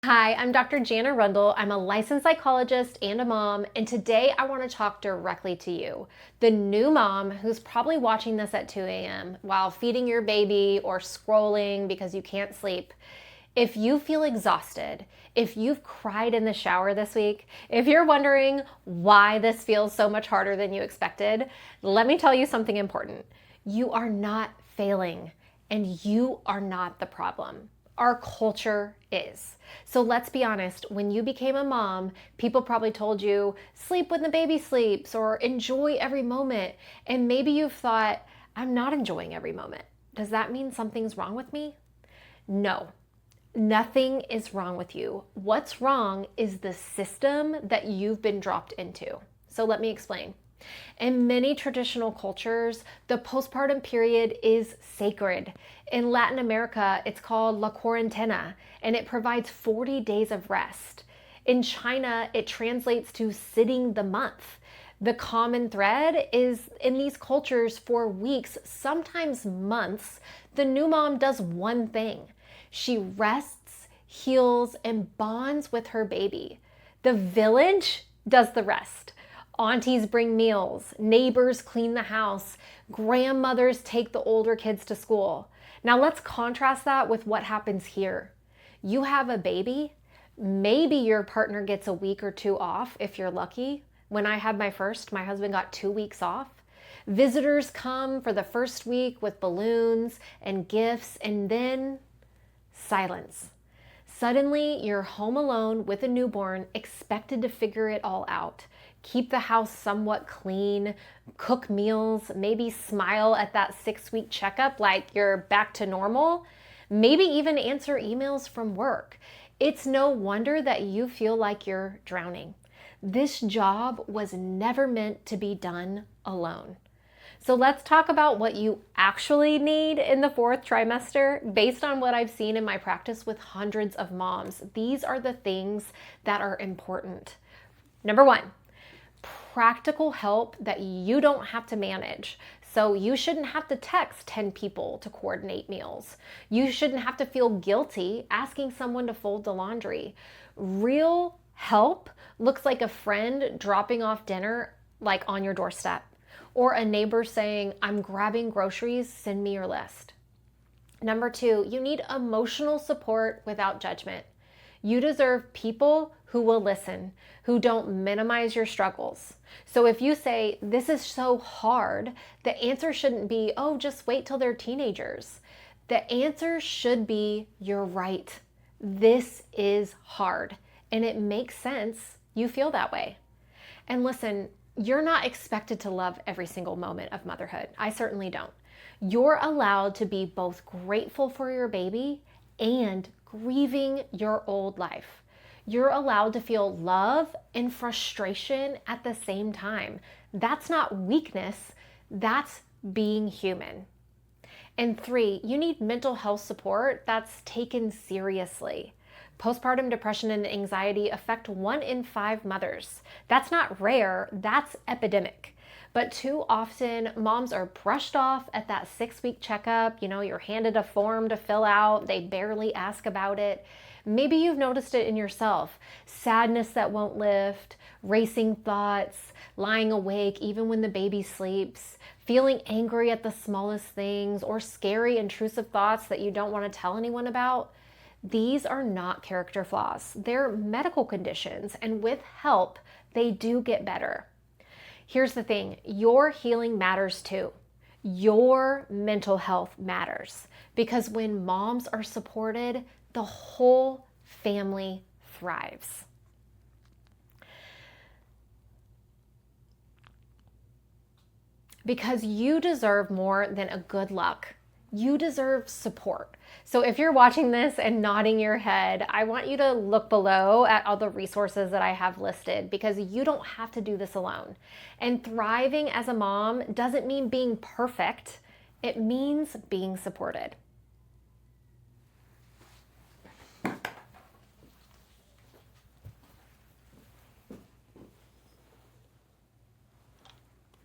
Hi, I'm Dr. Jana Rundle. I'm a licensed psychologist and a mom, and today I want to talk directly to you, the new mom who's probably watching this at 2 a.m. while feeding your baby or scrolling because you can't sleep. If you feel exhausted, if you've cried in the shower this week, if you're wondering why this feels so much harder than you expected, let me tell you something important. You are not failing, and you are not the problem. Our culture is. So let's be honest, when you became a mom, people probably told you, sleep when the baby sleeps or enjoy every moment. And maybe you've thought, I'm not enjoying every moment. Does that mean something's wrong with me? No, nothing is wrong with you. What's wrong is the system that you've been dropped into. So let me explain. In many traditional cultures, the postpartum period is sacred. In Latin America, it's called La Cuarentena, and it provides 40 days of rest. In China, it translates to sitting the month. The common thread is in these cultures for weeks, sometimes months, the new mom does one thing. She rests, heals, and bonds with her baby. The village does the rest. Aunties bring meals, neighbors clean the house, grandmothers take the older kids to school. Now let's contrast that with what happens here. You have a baby, maybe your partner gets a week or two off if you're lucky. When I had my first, my husband got 2 weeks off. Visitors come for the first week with balloons and gifts, and then silence. Suddenly, you're home alone with a newborn, expected to figure it all out. Keep the house somewhat clean, cook meals, maybe smile at that 6-week checkup like you're back to normal, maybe even answer emails from work. It's no wonder that you feel like you're drowning. This job was never meant to be done alone. So let's talk about what you actually need in the 4th trimester based on what I've seen in my practice with hundreds of moms. These are the things that are important. Number 1, practical help that you don't have to manage. So you shouldn't have to text 10 people to coordinate meals. You shouldn't have to feel guilty asking someone to fold the laundry. Real help looks like a friend dropping off dinner like on your doorstep, or a neighbor saying, I'm grabbing groceries, send me your list. Number 2, you need emotional support without judgment. You deserve people who will listen, who don't minimize your struggles. So if you say, this is so hard, the answer shouldn't be, oh, just wait till they're teenagers. The answer should be, you're right. This is hard. And it makes sense you feel that way. And listen, you're not expected to love every single moment of motherhood. I certainly don't. You're allowed to be both grateful for your baby and grieving your old life. You're allowed to feel love and frustration at the same time. That's not weakness, that's being human. And 3, you need mental health support that's taken seriously. Postpartum depression and anxiety affect 1 in 5 mothers. That's not rare, that's epidemic. But too often, moms are brushed off at that 6-week checkup. You're handed a form to fill out, they barely ask about it. Maybe you've noticed it in yourself. Sadness that won't lift, racing thoughts, lying awake even when the baby sleeps, feeling angry at the smallest things, or scary, intrusive thoughts that you don't want to tell anyone about. These are not character flaws. They're medical conditions, and with help, they do get better. Here's the thing, your healing matters too. Your mental health matters, because when moms are supported, the whole family thrives. Because you deserve more than a good luck. You deserve support. So if you're watching this and nodding your head, I want you to look below at all the resources that I have listed, because you don't have to do this alone. And thriving as a mom doesn't mean being perfect. It means being supported.